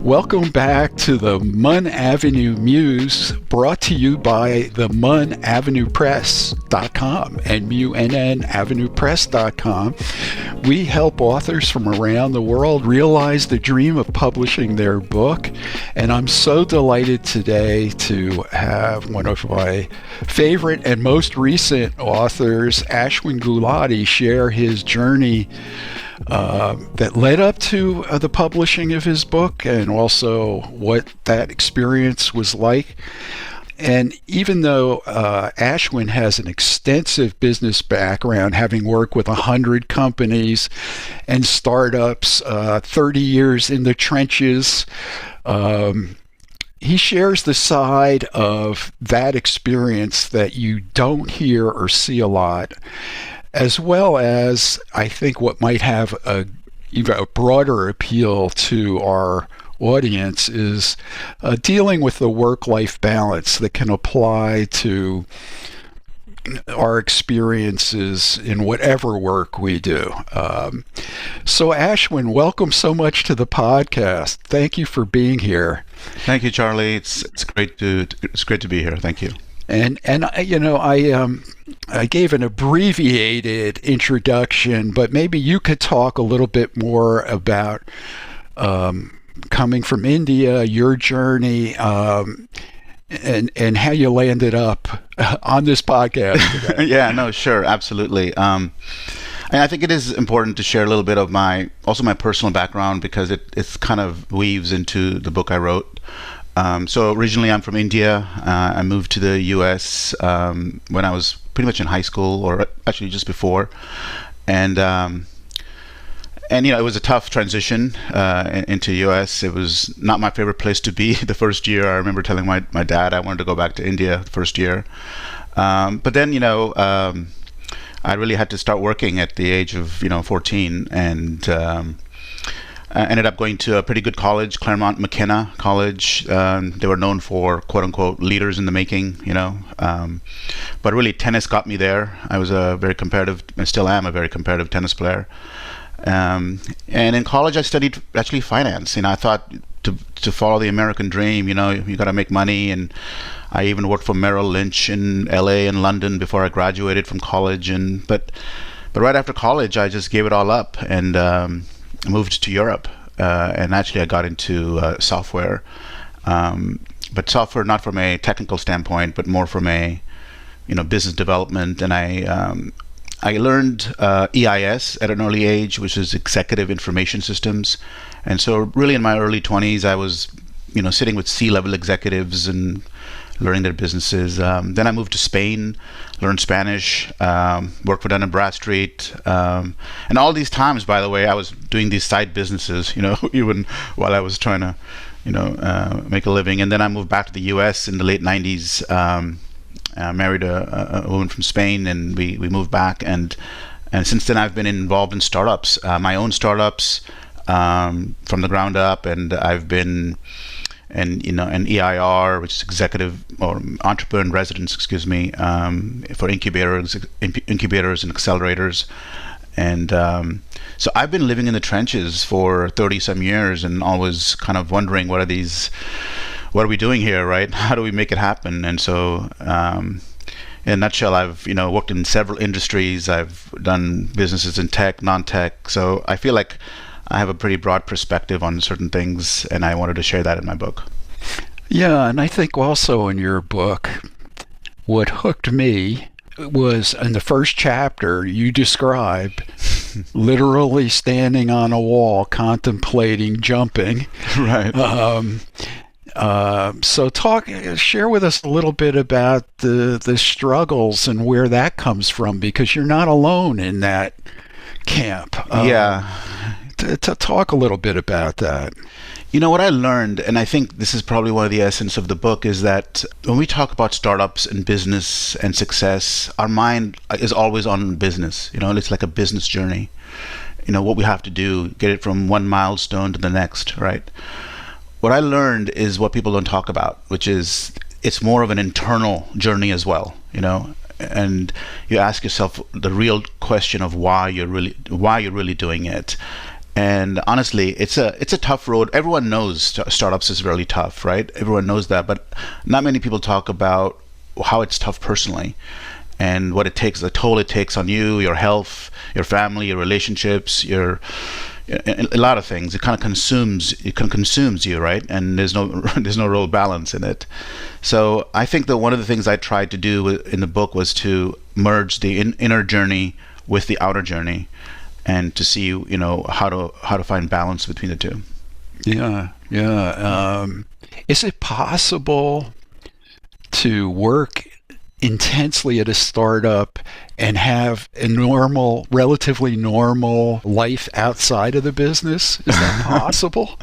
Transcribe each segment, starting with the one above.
Welcome back to the Munn Avenue Muse, brought to you by the Munn Avenue Press.com and Munn Avenue Press.com. We help authors from around the world realize the dream of publishing their book, and I'm so delighted today to have one of my favorite and most recent authors, Ashwin Gulati, share his journey that led up to the publishing of his book, and also what that experience was like. And even though Ashwin has an extensive business background, having worked with 100 companies and startups, 30 years in the trenches, he shares the side of that experience that you don't hear or see a lot, as well as, I think, what might have even a broader appeal to our audience is dealing with the work-life balance that can apply to our experiences in whatever work we do. So Ashwin, welcome so much to the podcast. Thank you for being here. Thank you, Charlie. It's great to be here. Thank you. And I gave an abbreviated introduction, but maybe you could talk a little bit more about coming from India, your journey, and how you landed up on this podcast today. Yeah, no, sure, absolutely. And I think it is important to share a little bit of my personal background, because it's kind of weaves into the book I wrote. So originally I'm from India. I moved to the US when I was pretty much in high school, or actually just before. And it was a tough transition into US. It was not my favorite place to be the first year. I remember telling my dad I wanted to go back to India the first year. But then, I really had to start working at the age of, 14, and I ended up going to a pretty good college, Claremont McKenna College. They were known for, quote unquote, leaders in the making, but really tennis got me there. I was I still am a very competitive tennis player. And in college I studied actually finance. I thought to follow the American dream, you got to make money. And I even worked for Merrill Lynch in LA and London before I graduated from college. But right after college, I just gave it all up and moved to Europe. And actually I got into software, but software not from a technical standpoint, but more from a business development. And I learned EIS at an early age, which is Executive Information Systems. And so really in my early 20s, I was, sitting with C-level executives and learning their businesses. Then I moved to Spain, learned Spanish, worked for Dun & Bradstreet. And all these times, by the way, I was doing these side businesses, even while I was trying to, make a living. And then I moved back to the US in the late 90s. Married a woman from Spain, and we moved back, and since then I've been involved in startups, my own startups, from the ground up, and I've been an EIR, which is executive or entrepreneur in residence, for incubators and accelerators, and so I've been living in the trenches for 30 some years, and always kind of wondering what are we doing here, right? How do we make it happen? And so, in a nutshell, I've worked in several industries. I've done businesses in tech, non-tech. So I feel like I have a pretty broad perspective on certain things, and I wanted to share that in my book. Yeah, and I think also in your book, what hooked me was in the first chapter you describe literally standing on a wall, contemplating jumping. Right. So share with us a little bit about the struggles and where that comes from, because you're not alone in that camp. Yeah. To talk a little bit about that. What I learned, and I think this is probably one of the essence of the book, is that when we talk about startups and business and success, our mind is always on business. It's like a business journey. What we have to do, get it from one milestone to the next, right? What I learned is what people don't talk about, which is it's more of an internal journey as well, and you ask yourself the real question of why you're really doing it. And honestly, it's a tough road. Everyone knows startups is really tough, right? Everyone knows that, but not many people talk about how it's tough personally, and what it takes, the toll it takes on you, your health, your family, your relationships, a lot of things. It kind of consumes you, right? And there's no real balance in it. So I think that one of the things I tried to do in the book was to merge the inner journey with the outer journey, and to see, how to find balance between the two. Yeah. Is it possible to work intensely at a startup and have a relatively normal life outside of the business? Is that possible?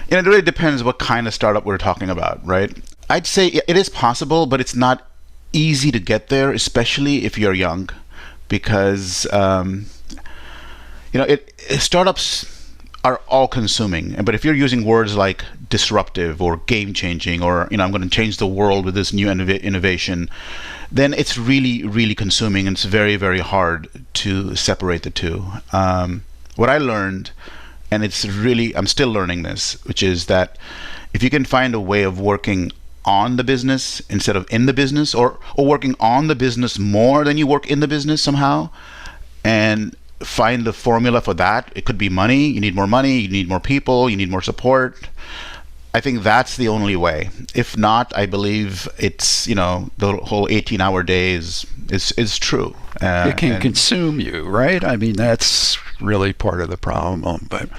It really depends what kind of startup we're talking about, right? I'd say it is possible, but it's not easy to get there, especially if you're young, because startups are all consuming. But if you're using words like disruptive or game changing, or I'm going to change the world with this new innovation, then it's really, really consuming, and it's very, very hard to separate the two. What I learned, and I'm still learning this, which is that if you can find a way of working on the business instead of in the business, or working on the business more than you work in the business somehow, and find the formula for that. It could be money. You need more people, you need more support. I think that's the only way. If not, I believe it's, the whole 18-hour days is true. It can consume you, right? I mean, that's really part of the problem. But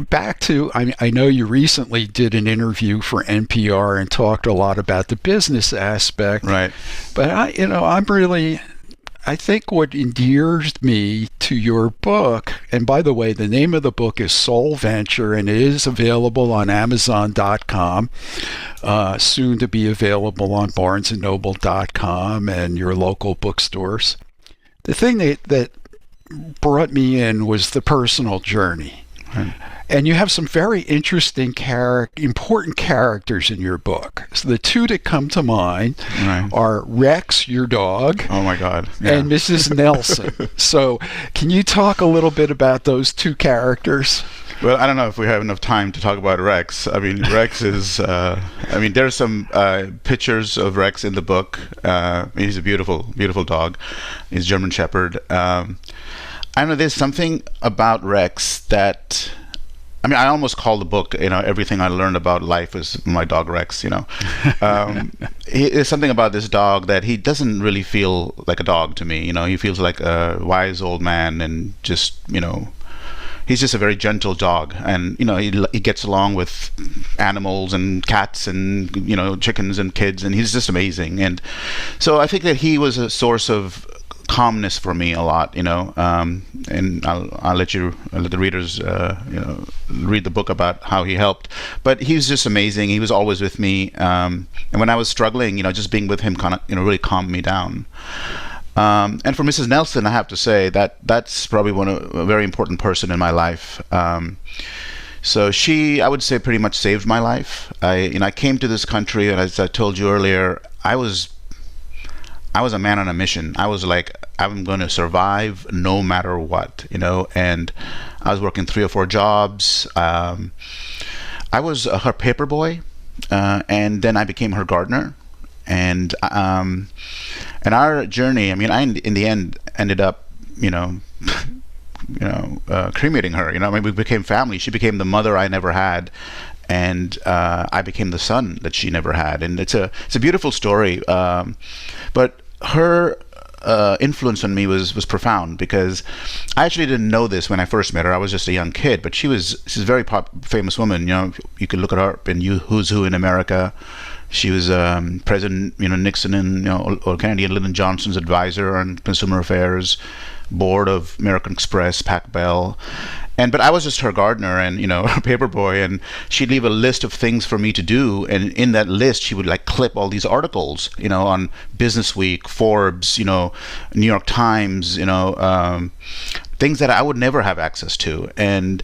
back to, I know you recently did an interview for NPR and talked a lot about the business aspect. Right. But I think what endears me to your book, and by the way, the name of the book is Soul Venture, and it is available on Amazon.com, soon to be available on BarnesandNoble.com and your local bookstores. The thing that brought me in was the personal journey. Right. And you have some very interesting, important characters in your book. So the two that come to mind are Rex, your dog, oh my God, and Mrs. Nelson. So can you talk a little bit about those two characters? Well, I don't know if we have enough time to talk about Rex. I mean, Rex is, there's some pictures of Rex in the book. He's a beautiful, beautiful dog. He's a German Shepherd. I don't know, there's something about Rex that, I almost call the book, everything I learned about life is my dog Rex, There's something about this dog that he doesn't really feel like a dog to me, he feels like a wise old man, and just, he's just a very gentle dog, and, he gets along with animals and cats and, chickens and kids, and he's just amazing. And so I think that he was a source of calmness for me a lot, and I'll let the readers, read the book about how he helped. But he was just amazing. He was always with me, and when I was struggling, just being with him kind of, really calmed me down. And for Mrs. Nelson, I have to say that's probably a very important person in my life. So she, I would say, pretty much saved my life. I came to this country, and as I told you earlier, I was a man on a mission. I was like, I'm going to survive no matter what, and I was working 3 or 4 jobs. I was her paper boy, and then I became her gardener. And our journey, I in the end ended up, cremating her. We became family. She became the mother I never had, and I became the son that she never had. And it's a beautiful story. But her influence on me was profound, because I actually didn't know this when I first met her. I was just a young kid, but she's a very famous woman. You could look at her in Who's Who in America. She was President Nixon and or Kennedy and Lyndon Johnson's advisor on consumer affairs, board of American Express, Pac Bell. But I was just her gardener and, her paper boy, and she'd leave a list of things for me to do. And in that list, she would clip all these articles, on Business Week, Forbes, New York Times, things that I would never have access to. And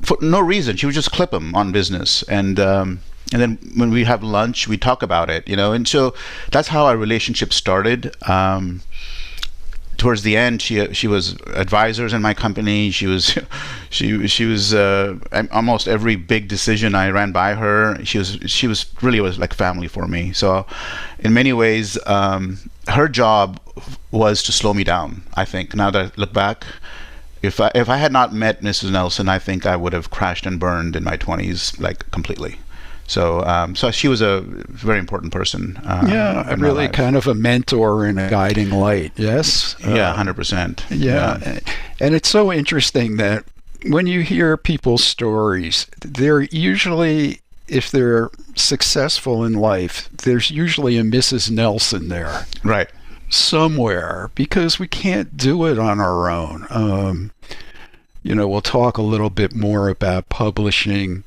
for no reason, she would just clip them on business. And then when we have lunch, we talk about it, And so that's how our relationship started. towards the end, she was advisors in my company. She was almost every big decision I ran by her. She was really was like family for me. So in many ways, her job was to slow me down. I think now that I look back, if I had not met Mrs. Nelson, I think I would have crashed and burned in my 20s, like completely. So so she was a very important person. Really kind of a mentor and a guiding light. Yes. 100%. Yeah, and it's so interesting that when you hear people's stories, they're usually, if they're successful in life, there's usually a Mrs. Nelson there. Right. Somewhere, because we can't do it on our own. We'll talk a little bit more about publishing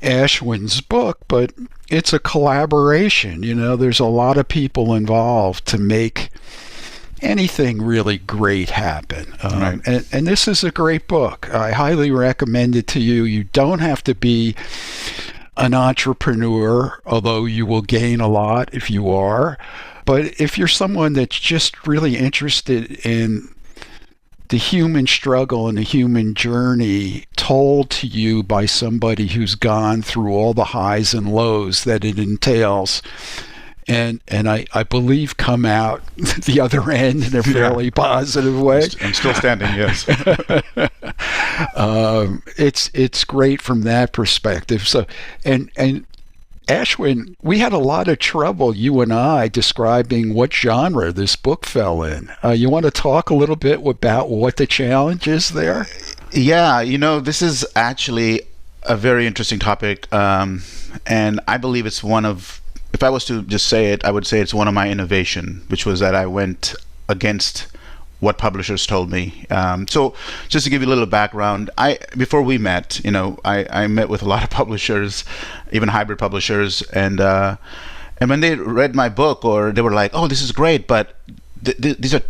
Ashwin's book, but it's a collaboration. There's a lot of people involved to make anything really great happen. Right. And this is a great book. I highly recommend it to you. You don't have to be an entrepreneur, although you will gain a lot if you are. But if you're someone that's just really interested in the human struggle and the human journey told to you by somebody who's gone through all the highs and lows that it entails, and I believe come out the other end in a fairly positive way. I'm still standing, yes. It's great from that perspective. So and Ashwin, we had a lot of trouble, you and I, describing what genre this book fell in. You want to talk a little bit about what the challenge is there? Yeah, this is actually a very interesting topic, and I believe it's one of, if I was to just say it, I would say it's one of my innovation, which was that I went against what publishers told me. So just to give you a little background, before we met, I met with a lot of publishers, even hybrid publishers, and when they read my book, or they were like, "Oh, this is great, but these are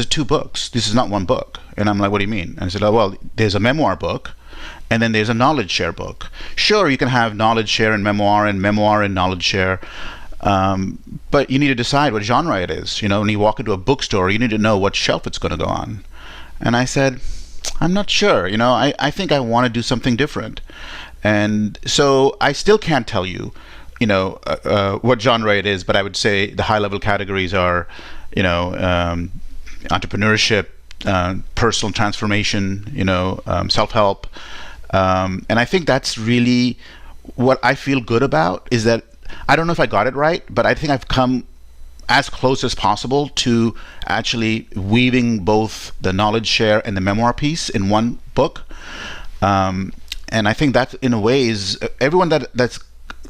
two books. This is not one book." And I'm like, "What do you mean?" And I said, "Oh, well, there's a memoir book, and then there's a knowledge share book. Sure, you can have knowledge share and memoir and knowledge share." But you need to decide what genre it is. When you walk into a bookstore, you need to know what shelf it's going to go on. And I said, I'm not sure. I think I want to do something different. And so I still can't tell you, what genre it is, but I would say the high-level categories are, entrepreneurship, personal transformation, self-help. And I think that's really what I feel good about, is that I don't know if I got it right, but I think I've come as close as possible to actually weaving both the knowledge share and the memoir piece in one book. And I think that, in a way, is everyone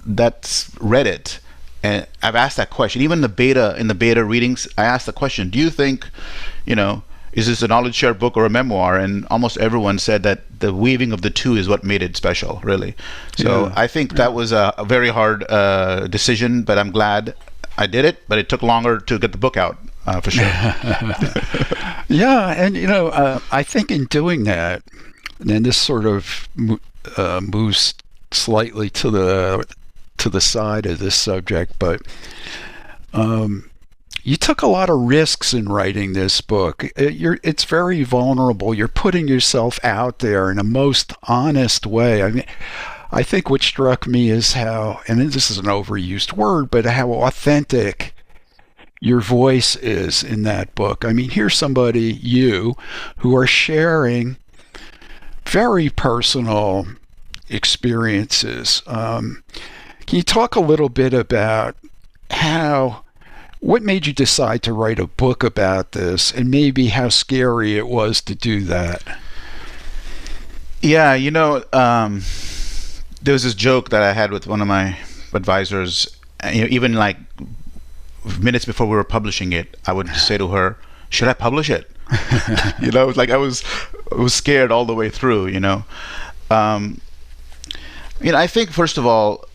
that's read it. And I've asked that question. Even in the beta readings, I asked the question: do you think, is this a knowledge share book or a memoir? And almost everyone said that the weaving of the two is what made it special, really. So I think that was a very hard decision, but I'm glad I did it. But it took longer to get the book out, for sure. Yeah, and I think in doing that, and this sort of moves slightly to the side of this subject, but you took a lot of risks in writing this book. It's very vulnerable. You're putting yourself out there in a most honest way. I mean, I think what struck me is how, and this is an overused word, but how authentic your voice is in that book. I mean, here's somebody, who are sharing very personal experiences. Can you talk a little bit about what made you decide to write a book about this, and maybe how scary it was to do that? Yeah, there was this joke that I had with one of my advisors. Even like minutes before we were publishing it, I would say to her, "Should I publish it?" Like I was scared all the way through. I think, first of all,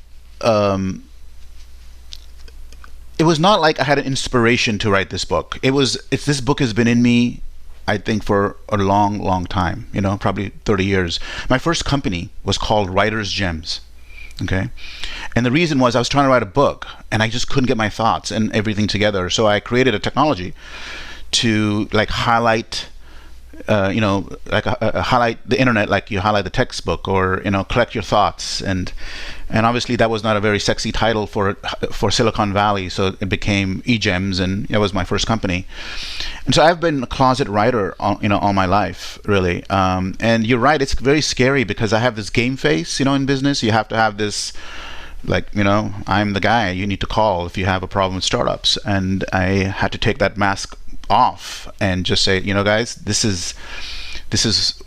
it was not like I had an inspiration to write this book. This book has been in me, I think, for a long, long time, probably 30 years. My first company was called Writer's Gems, okay? And the reason was I was trying to write a book, and I just couldn't get my thoughts and everything together. So I created a technology to like highlight, highlight the internet, like you highlight the textbook, or collect your thoughts, and obviously that was not a very sexy title for Silicon Valley, so it became eGems, and it was my first company. And so I've been a closet writer all my life, really. And you're right, it's very scary because I have this game face, in business. You have to have this, I'm the guy you need to call if you have a problem with startups. And I had to take that mask off and just say, guys, this is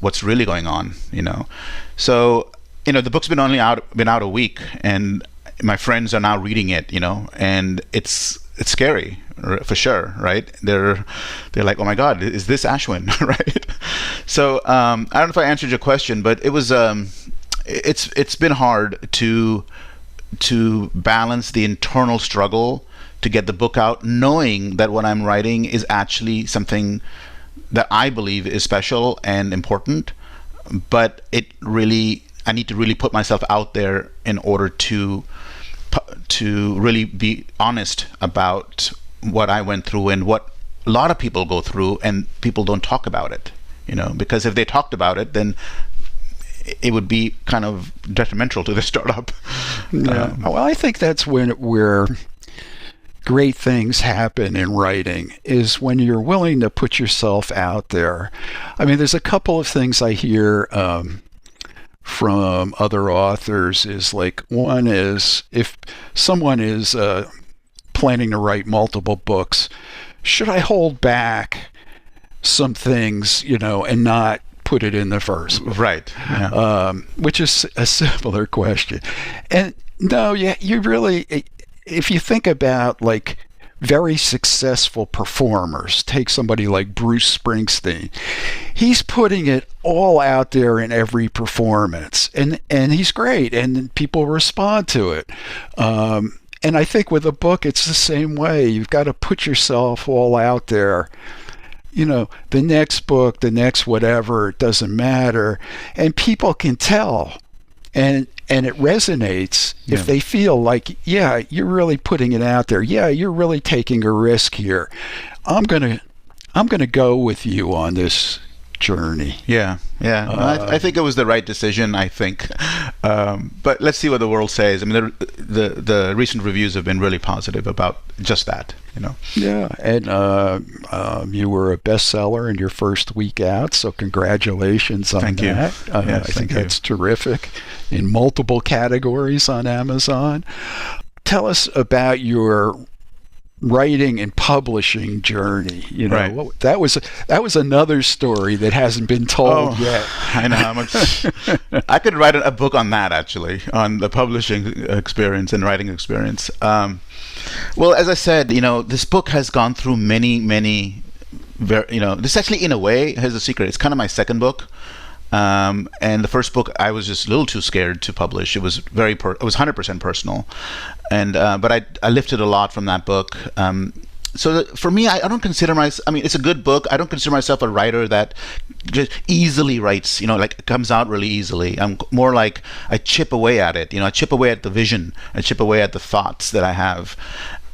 what's really going on. So the book's been out a week, and my friends are now reading it, and it's scary for sure, right? They're like, oh my God, is this Ashwin? Right? So I don't know if I answered your question, but it was it's been hard to balance the internal struggle to get the book out, knowing that what I'm writing is actually something that I believe is special and important, but I need to really put myself out there in order to really be honest about what I went through and what a lot of people go through, and people don't talk about it, because if they talked about it, then it would be kind of detrimental to the startup. Yeah. Well, I think that's where great things happen in writing, is when you're willing to put yourself out there. I mean, there's a couple of things I hear from other authors. Is like, one is, if someone is planning to write multiple books, should I hold back some things, and not put it in the first book? Right. Yeah. Which is a similar question. And no, you really, if you think about like very successful performers, take somebody like Bruce Springsteen, he's putting it all out there in every performance, and he's great, and people respond to it. And I think with a book, it's the same way. You've got to put yourself all out there. The next book, the next whatever, it doesn't matter. And people can tell. And it resonates if they feel like, yeah, you're really putting it out there. Yeah, you're really taking a risk here. I'm gonna go with you on this journey. Yeah. I think it was the right decision, I think. But let's see what the world says. I mean, the recent reviews have been really positive about just that, Yeah, and you were a bestseller in your first week out, so congratulations on Thank that. You. Yes, I think that's terrific, in multiple categories on Amazon. Tell us about your writing and publishing journey. Right. That was another story that hasn't been told yet. I know how much. I could write a book on that, actually, on the publishing experience and writing experience. Well, as I said, this book has gone through many this actually, in a way, has a secret. It's kind of my second book. And the first book, I was just a little too scared to publish. It was it was 100% personal, and but I lifted a lot from that book. So for me, I don't consider myself. I mean, it's a good book. I don't consider myself a writer that just easily writes. Like comes out really easily. I'm more like I chip away at it. I chip away at the vision. I chip away at the thoughts that I have.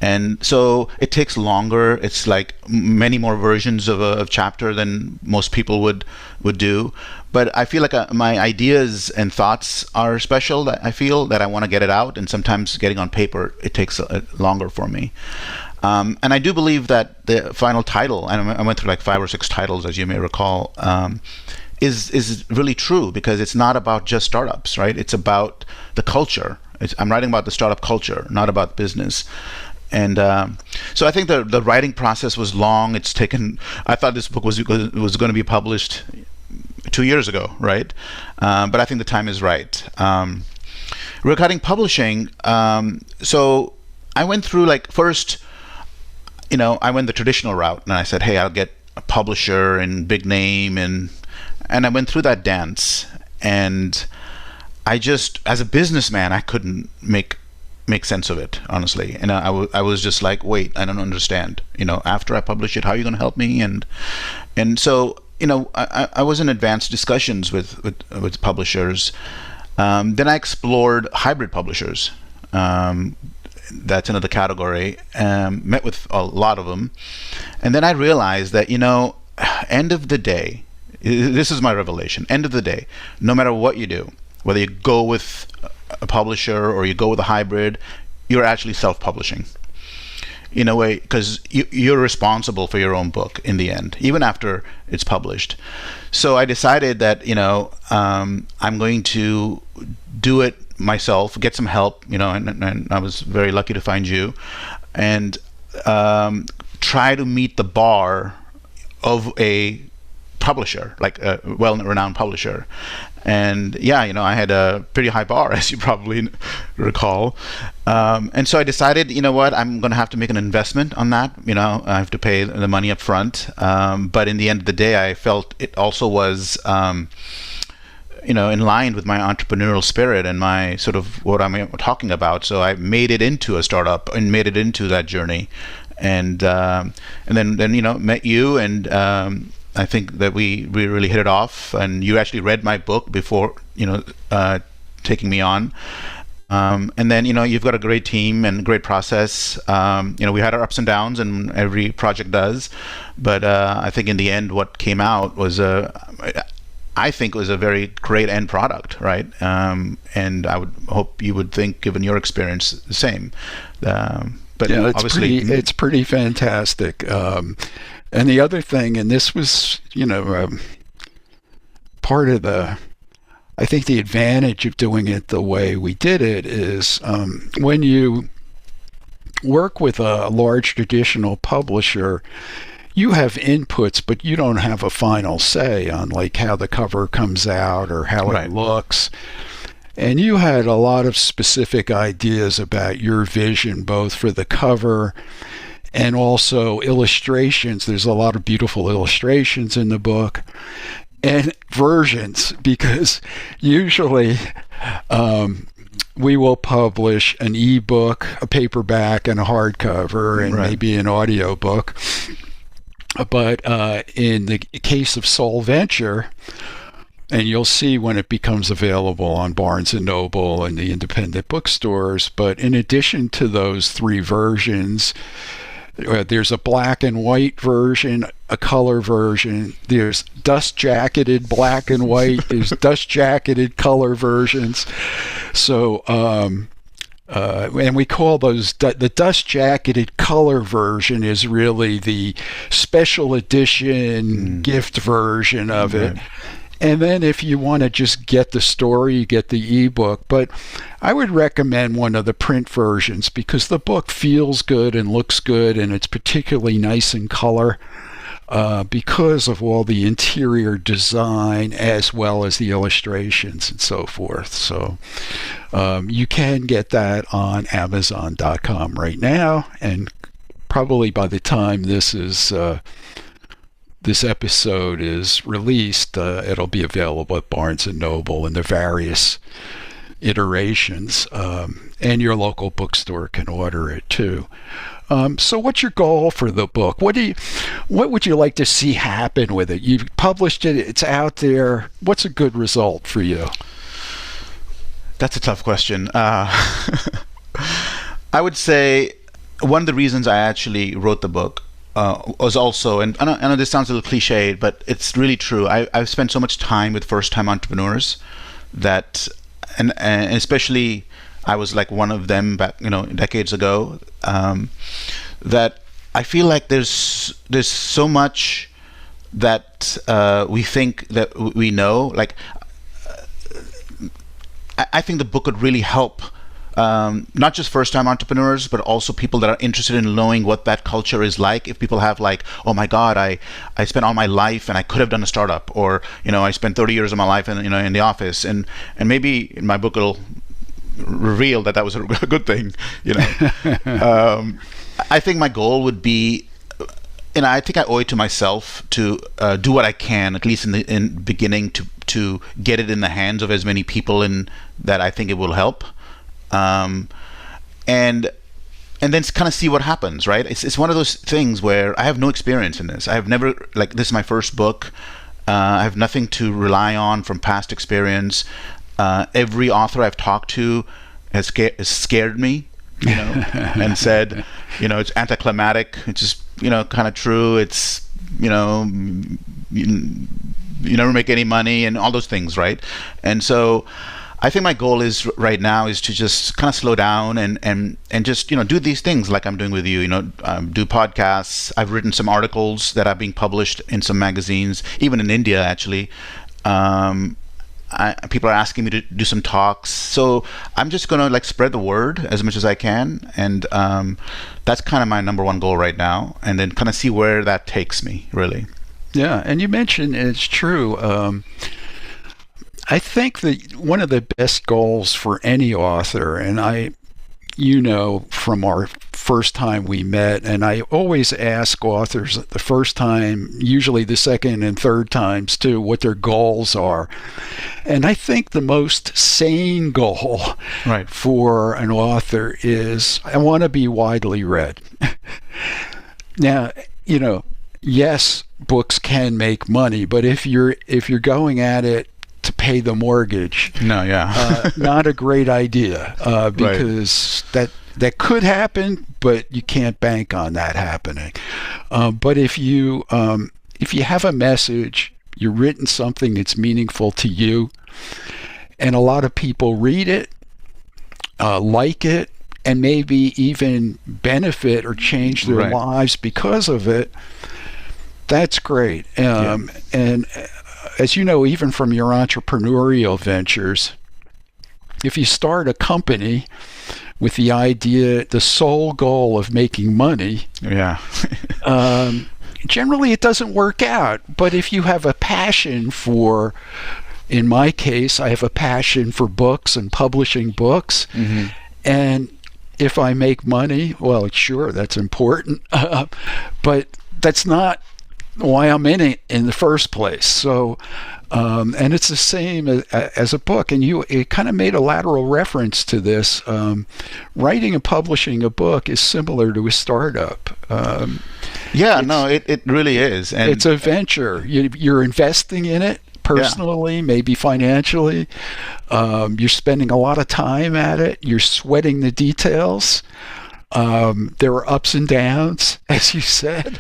And so it takes longer. It's like many more versions of a chapter than most people would do. But I feel like my ideas and thoughts are special. That I feel that I want to get it out, and sometimes getting on paper, it takes longer for me. And I do believe that the final title, and I went through like 5 or 6 titles, as you may recall, is really true, because it's not about just startups, right? It's about the culture. I'm writing about the startup culture, not about business. And so I think the writing process was long. It's taken. I thought this book was going to be published 2 years ago, right? But I think the time is right. Regarding publishing, so I went through first, I went the traditional route, and I said, hey, I'll get a publisher and big name, and I went through that dance, and I just, as a businessman, I couldn't make sense of it, honestly. And I was just like, wait, I don't understand. After I publish it, how are you going to help me? And so, I was in advanced discussions with publishers. Then I explored hybrid publishers. that's another category. Met with a lot of them, and then I realized that end of the day, this is my revelation. End of the day, no matter what you do, whether you go with a publisher or you go with a hybrid, you're actually self-publishing in a way, because you're responsible for your own book in the end, even after it's published. So I decided that I'm going to do it myself, get some help, and I was very lucky to find you, and try to meet the bar of a publisher, like a well-renowned publisher. And I had a pretty high bar, as you probably recall. And so I decided, what, I'm going to have to make an investment on that. I have to pay the money up front. But in the end of the day, I felt it also was, in line with my entrepreneurial spirit and my sort of what I'm talking about. So I made it into a startup and made it into that journey. And then met you, and I think that we really hit it off, and you actually read my book before taking me on, and then you've got a great team and great process. We had our ups and downs, and every project does, but I think in the end what came out was I think was a very great end product, right? And I would hope you would think, given your experience, the same. But obviously it's pretty fantastic. And the other thing, and this was, part of I think the advantage of doing it the way we did it is when you work with a large traditional publisher, you have inputs, but you don't have a final say on like how the cover comes out or how it looks. And you had a lot of specific ideas about your vision, both for the cover and also illustrations. There's a lot of beautiful illustrations in the book, and versions, because usually we will publish an ebook, a paperback, and a hardcover, and maybe an audio book. But in the case of Soul Venture, and you'll see when it becomes available on Barnes & Noble and the independent bookstores, but in addition to those three versions, there's a black and white version, a color version, there's dust-jacketed black and white, there's dust-jacketed color versions. So, and we call those, the dust-jacketed color version is really the special edition gift version of it. And then if you want to just get the story, you get the ebook. But I would recommend one of the print versions because the book feels good and looks good, and it's particularly nice in color because of all the interior design as well as the illustrations and so forth. So you can get that on Amazon.com right now, and probably by the time this episode is released, it'll be available at Barnes & Noble in the various iterations, and your local bookstore can order it too. So what's your goal for the book? What would you like to see happen with it? You've published it, it's out there. What's a good result for you? That's a tough question. I would say one of the reasons I actually wrote the book was also, and I know this sounds a little cliche, but it's really true. I've spent so much time with first-time entrepreneurs that, and especially I was like one of them back, decades ago, that I feel like there's so much that we think that we know. Like, I think the book would really help. Not just first-time entrepreneurs, but also people that are interested in knowing what that culture is like. If people have like, oh my God, I spent all my life and I could have done a startup, or I spent 30 years of my life in the office, and maybe in my book it'll reveal that was a good thing. I think my goal would be, I think I owe it to myself to do what I can, at least in the beginning, to get it in the hands of as many people that I think it will help. And then kind of see what happens, right? It's one of those things where I have no experience in this. I have never, this is my first book. I have nothing to rely on from past experience. Every author I've talked to has scared me and said, it's anticlimactic. It's just, kind of true. It's, you never make any money and all those things, right? And so I think my goal is right now is to just kind of slow down and just do these things like I'm doing with you. Do podcasts. I've written some articles that are being published in some magazines, even in India actually. People are asking me to do some talks, so I'm just going to spread the word as much as I can, and that's kind of my number one goal right now, and then kind of see where that takes me, really. Yeah, and you mentioned, and it's true, I think that one of the best goals for any author, and from our first time we met, and I always ask authors the first time, usually the second and third times too, what their goals are. And I think the most sane goal for an author is, I want to be widely read. Now, yes, books can make money, but if you're going at it to pay the mortgage, not a great idea, because that could happen, but you can't bank on that happening. But if you have a message, you've written something that's meaningful to you, and a lot of people read it, like it, and maybe even benefit or change their lives because of it, that's great. And as you know, even from your entrepreneurial ventures, if you start a company with the idea, the sole goal of making money, generally it doesn't work out. But if you have a passion for, in my case, I have a passion for books and publishing books, and if I make money, well, sure, that's important, but that's not why I'm in it in the first place. So, and it's the same as a book. And it kind of made a lateral reference to this. Writing and publishing a book is similar to a startup. It really is. And it's a venture. You're investing in it personally, maybe financially. You're spending a lot of time at it. You're sweating the details. There are ups and downs, as you said.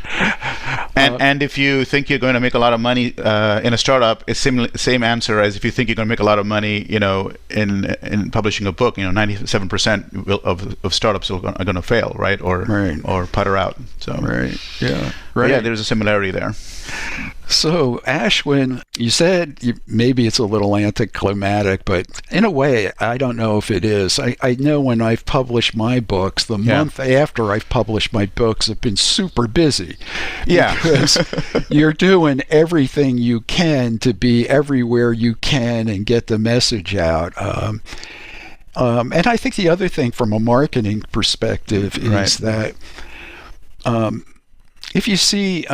And if you think you're going to make a lot of money in a startup, it's same answer as if you think you're going to make a lot of money, in publishing a book. 97% of startups are going to fail, right? Or putter out. So there's a similarity there. So, Ashwin, you said maybe it's a little anticlimactic, but in a way, I don't know if it is. I know when I've published my books, the month after I've published my books, have been super busy. Because you're doing everything you can to be everywhere you can and get the message out. And I think the other thing from a marketing perspective is that if you see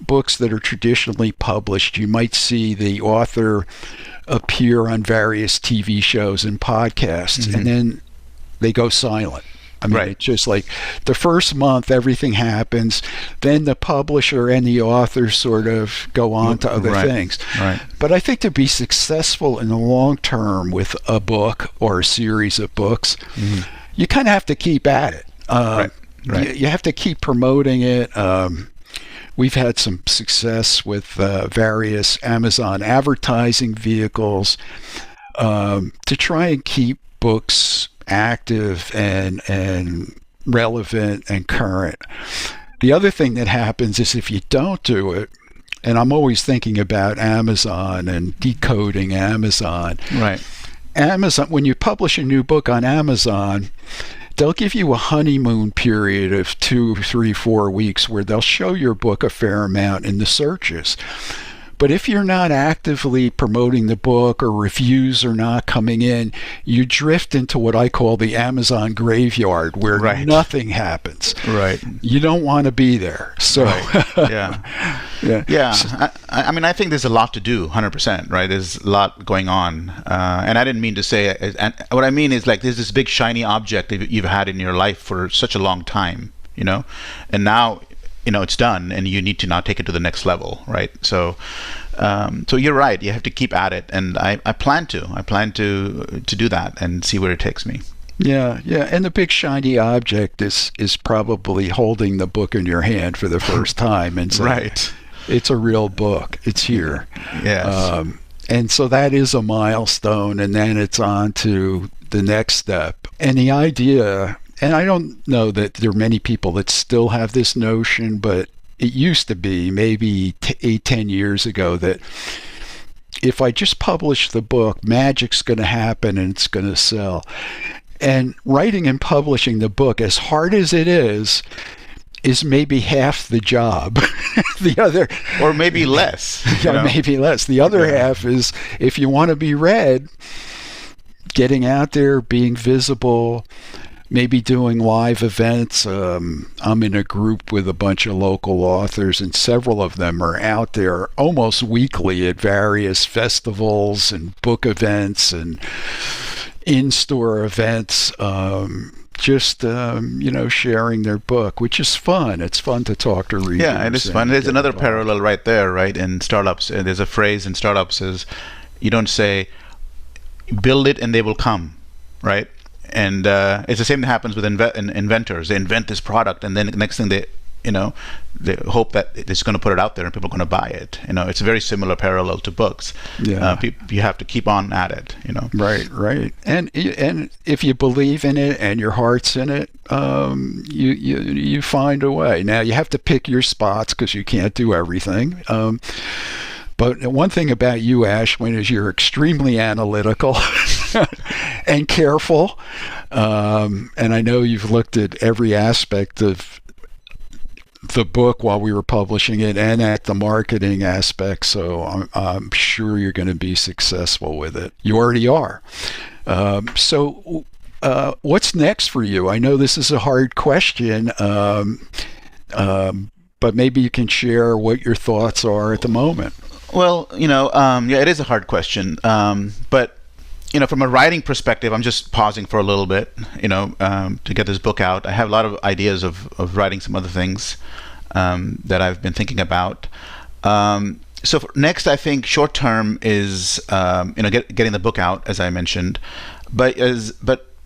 books that are traditionally published, you might see the author appear on various TV shows and podcasts, and then they go silent. I mean, it's just like the first month, everything happens, then the publisher and the author sort of go on to other things. But I think to be successful in the long term with a book or a series of books, you kind of have to keep at it. You have to keep promoting it. We've had some success with various Amazon advertising vehicles to try and keep books active and relevant and current. The other thing that happens is if you don't do it, and I'm always thinking about Amazon and decoding Amazon. Amazon, when you publish a new book on Amazon, they'll give you a honeymoon period of 2, 3, 4 weeks where they'll show your book a fair amount in the searches. But if you're not actively promoting the book or reviews are not coming in, you drift into what I call the Amazon graveyard, where nothing happens. You don't want to be there. So, I mean, I think there's a lot to do, 100%, right? There's a lot going on. And I didn't mean to say, and what I mean is there's this big shiny object that you've had in your life for such a long time, and now, it's done, and you need to now take it to the next level, right? So you're right. You have to keep at it, and I plan to do that and see where it takes me. Yeah, yeah, and the big shiny object is probably holding the book in your hand for the first time and saying, Right. it's a real book. It's here. Yes. And so that is a milestone, and then it's on to the next step. And the idea, and I don't know that there are many people that still have this notion, but it used to be maybe 10 years ago that if I just publish the book, magic's going to happen and it's going to sell. And writing and publishing the book, as hard as it is maybe half the job. The other, or maybe less. Maybe less. The other half is, if you want to be read, getting out there, being visible, maybe doing live events. I'm in a group with a bunch of local authors, and several of them are out there almost weekly at various festivals and book events and in-store events, sharing their book, which is fun. It's fun to talk to readers. Yeah, it is fun. There's another parallel right there, right? In startups, there's a phrase in startups is, you don't say, build it and they will come, right? And it's the same that happens with inventors. They invent this product, and then the next thing they hope that it's going to put it out there and people are going to buy it. It's a very similar parallel to books. Yeah. You have to keep on at it. Right. And if you believe in it and your heart's in it, you find a way. Now you have to pick your spots because you can't do everything. But one thing about you, Ashwin, is you're extremely analytical and careful. And I know you've looked at every aspect of the book while we were publishing it and at the marketing aspect. So I'm sure you're going to be successful with it. You already are. So what's next for you? I know this is a hard question, but maybe you can share what your thoughts are at the moment. Well, it is a hard question. But, from a writing perspective, I'm just pausing for a little bit, to get this book out. I have a lot of ideas of writing some other things that I've been thinking about. So next, I think short term is, getting the book out, as I mentioned. But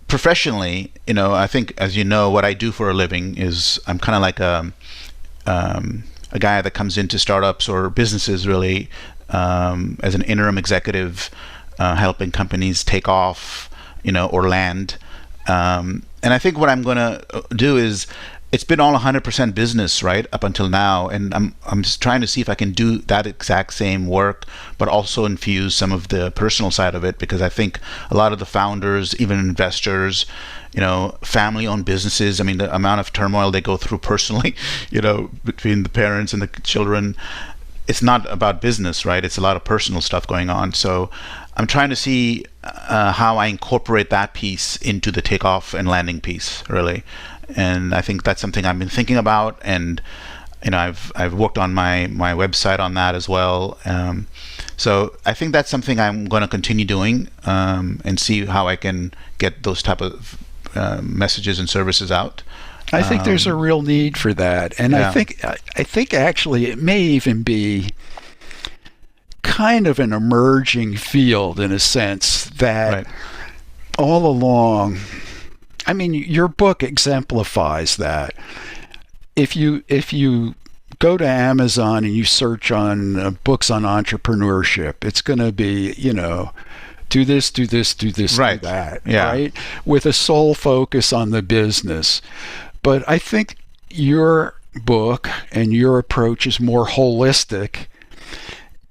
professionally, I think, as you know, what I do for a living is I'm kind of like a guy that comes into startups or businesses really as an interim executive, helping companies take off, or land. And I think what I'm going to do is, it's been all 100% business, right, up until now, and I'm just trying to see if I can do that exact same work, but also infuse some of the personal side of it, because I think a lot of the founders, even investors, family-owned businesses, I mean, the amount of turmoil they go through personally, between the parents and the children, it's not about business, right? It's a lot of personal stuff going on. So I'm trying to see how I incorporate that piece into the takeoff and landing piece, really. And I think that's something I've been thinking about, and I've worked on my website on that as well. So I think that's something I'm going to continue doing, and see how I can get those type of messages and services out. I think there's a real need for that, and yeah. I think actually it may even be kind of an emerging field in a sense that right. All along. I mean, your book exemplifies that. If you go to Amazon and you search on books on entrepreneurship, it's going to be, do this, right. do that, yeah. right? With a sole focus on the business. But I think your book and your approach is more holistic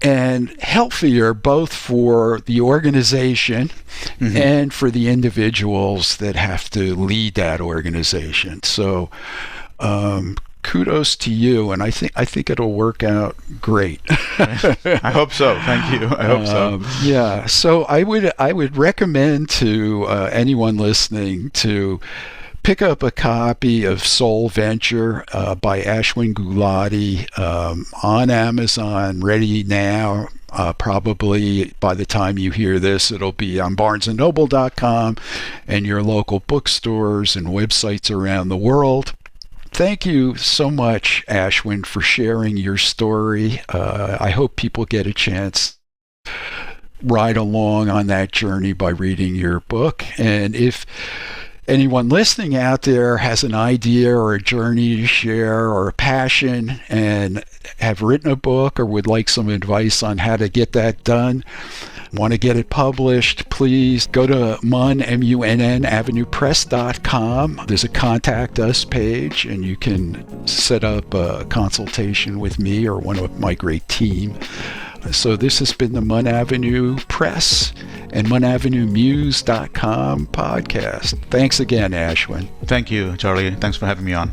and healthier, both for the organization mm-hmm. and for the individuals that have to lead that organization. So kudos to you, and I think it'll work out great. I hope so. Thank you. I hope so. Yeah. So I would recommend to anyone listening to pick up a copy of Soul Venture by Ashwin Gulati on Amazon, ready now. Probably by the time you hear this, it'll be on barnesandnoble.com and your local bookstores and websites around the world. Thank you so much, Ashwin, for sharing your story. I hope people get a chance to ride along on that journey by reading your book. And if anyone listening out there has an idea or a journey to share or a passion and have written a book or would like some advice on how to get that done, want to get it published, please go to Munn, M-U-N-N, avenuepress.com. There's a contact us page, and you can set up a consultation with me or one of my great team. So this has been the Munn Avenue Press and munnavenuemuse.com podcast. Thanks again, Ashwin. Thank you, Charlie. Thanks for having me on.